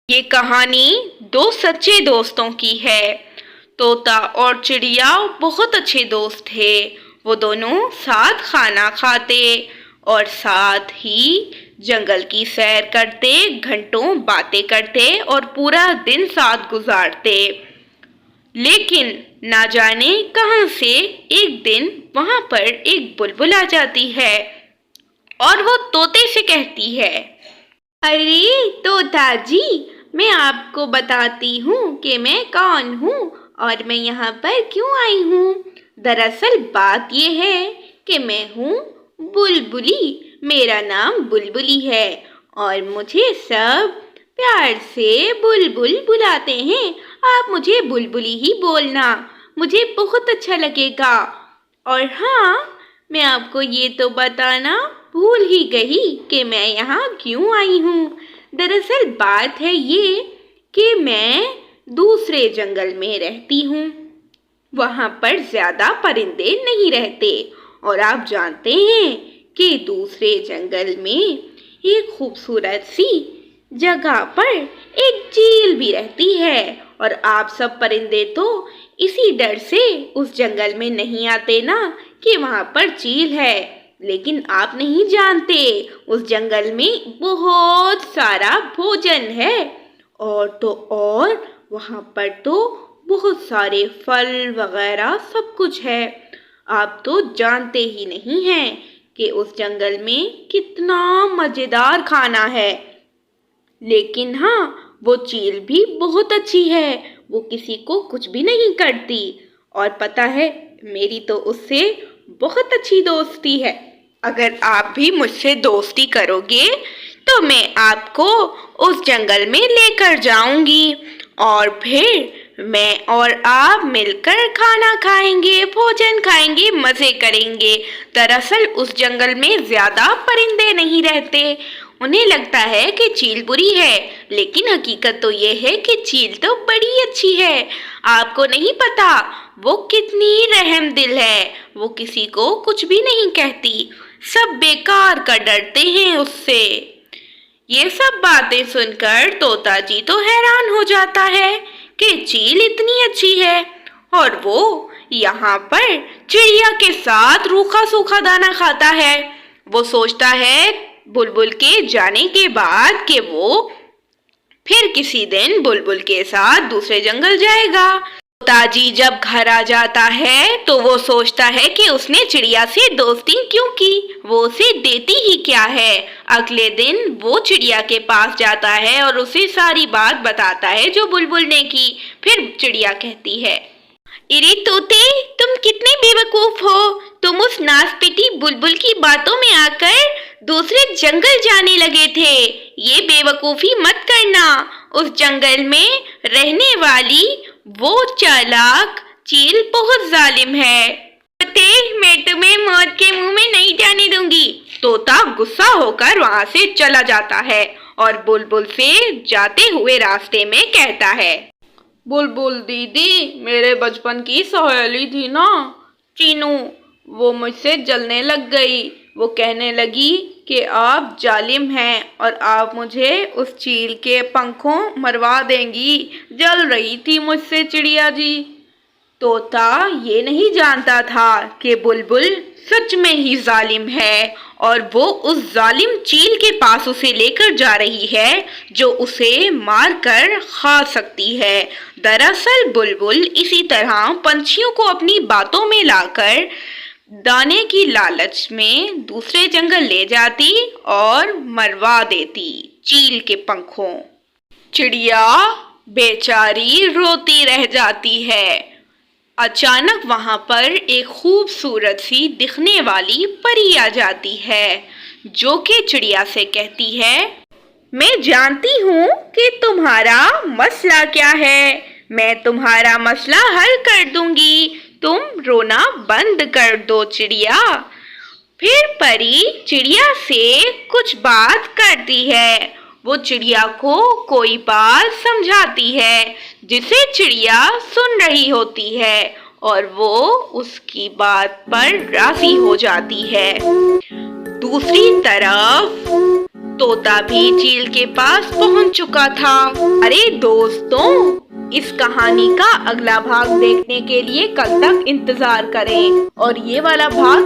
یہ کہانی دو سچے دوستوں کی ہے۔ طوطا اور چڑیا بہت اچھے دوست تھے۔ وہ دونوں ساتھ کھانا کھاتے اور ساتھ ہی جنگل کی سیر کرتے، گھنٹوں باتیں کرتے اور پورا دن ساتھ گزارتے۔ لیکن نہ جانے کہاں سے ایک دن وہاں پر ایک بلبل آ جاتی ہے اور وہ طوطے سے کہتی ہے، ارے طوطا جی، میں آپ کو بتاتی ہوں کہ میں کون ہوں اور میں یہاں پر کیوں آئی ہوں۔ دراصل بات یہ ہے کہ میں ہوں بلبلی، میرا نام بلبلی ہے اور مجھے سب پیار سے بلبل بلاتے ہیں۔ آپ مجھے بلبلی ہی بولنا، مجھے بہت اچھا لگے گا۔ اور ہاں، میں آپ کو یہ تو بتانا بھول ہی گئی کہ میں یہاں کیوں آئی ہوں۔ دراصل بات ہے یہ کہ میں دوسرے جنگل میں رہتی ہوں۔ وہاں پر زیادہ پرندے نہیں رہتے اور آپ جانتے ہیں کہ دوسرے جنگل میں ایک خوبصورت سی جگہ پر ایک چیل بھی رہتی ہے اور آپ سب پرندے تو اسی ڈر سے اس جنگل میں نہیں آتے نا کہ وہاں پر چیل ہے۔ لیکن آپ نہیں جانتے اس جنگل میں بہت سارا بھوجن ہے اور تو اور وہاں پر تو بہت سارے پھل وغیرہ سب کچھ ہے۔ آپ تو جانتے ہی نہیں ہیں کہ اس جنگل میں کتنا مزیدار کھانا ہے۔ لیکن ہاں، وہ چیل بھی بہت اچھی ہے، وہ کسی کو کچھ بھی نہیں کرتی اور پتہ ہے میری تو اس سے بہت اچھی دوستی ہے۔ اگر آپ بھی مجھ سے دوستی کرو گے تو میں آپ کو اس جنگل میں لے کر جاؤں گی اور پھر میں اور آپ مل کر کھانا کھائیں گے، بھوجن کھائیں گے، مزے کریں گے۔ دراصل اس جنگل میں زیادہ پرندے نہیں رہتے، انہیں لگتا ہے کہ چیل بری ہے، لیکن حقیقت تو یہ ہے کہ چیل تو بڑی اچھی ہے۔ آپ کو نہیں پتا وہ کتنی رحم دل ہے، وہ کسی کو کچھ بھی نہیں کہتی، سب بیکار کا ڈرتے ہیں اس سے۔ یہ سب باتیں سن کر طوطا جی تو حیران ہو جاتا ہے کہ چیل اتنی اچھی ہے اور وہ یہاں پر چڑیا کے ساتھ روکھا سوکھا دانا کھاتا ہے۔ وہ سوچتا ہے بلبل کے جانے کے بعد کہ وہ پھر کسی دن بلبل کے ساتھ دوسرے جنگل جائے گا۔ طوطا جی جب گھر آ جاتا ہے تو وہ سوچتا ہے کہ اس نے چڑیا سے دوستی کیوں کی، وہ اسے دیتی ہی کیا ہے۔ اگلے دن وہ چڑیا کے پاس جاتا ہے اور اسے ساری بات بتاتا ہے جو بلبل نے کی۔ پھر چڑیا کہتی ہے، ارے طوطے، تم کتنے بے وقوف ہو، تم اس ناز پیٹی بلبل کی باتوں میں آ کر دوسرے جنگل جانے لگے تھے۔ یہ بے وقوفی مت کرنا، اس جنگل میں رہنے والی وہ چالاک چیل بہت ظالم ہے۔ میں تمہیں موت کے منہ میں نہیں جانے دوں گی۔ طوطا غصہ ہو کر وہاں سے چلا جاتا ہے اور بلبل سے جاتے ہوئے راستے میں کہتا ہے، بلبل دیدی، میرے بچپن کی سہیلی تھی نا چینو، وہ مجھ سے جلنے لگ گئی۔ وہ کہنے لگی کہ آپ ظالم ہیں اور آپ مجھے اس چیل کے پنکھوں مروا دیں گی۔ جل رہی تھی مجھ سے چڑیا جی۔ طوطا یہ نہیں جانتا تھا کہ بلبل سچ میں ہی ظالم ہے اور وہ اس ظالم چیل کے پاس اسے لے کر جا رہی ہے جو اسے مار کر کھا سکتی ہے۔ دراصل بلبل اسی طرح پنچھیوں کو اپنی باتوں میں لا کر دانے کی لالچ میں دوسرے جنگل لے جاتی اور مروا دیتی چیل کے پنکھوں۔ چڑیا بیچاری روتی رہ جاتی ہے۔ اچانک وہاں پر ایک خوبصورت سی دکھنے والی پری آ جاتی ہے جو کہ چڑیا سے کہتی ہے، میں جانتی ہوں کہ تمہارا مسئلہ کیا ہے، میں تمہارا مسئلہ حل کر دوں گی، تم رونا بند کر دو چڑیا۔ پھر پری چڑیا سے کچھ بات کرتی ہے، وہ چڑیا کو کوئی بات سمجھاتی ہے جسے چڑیا سن رہی ہوتی ہے اور وہ اس کی بات پر راضی ہو جاتی ہے۔ دوسری طرف طوطا بھی چیل کے پاس پہنچ چکا تھا۔ ارے دوستوں، اس کہانی کا اگلا بھاگ دیکھنے کے لیے کل تک انتظار کریں اور یہ والا بھاگ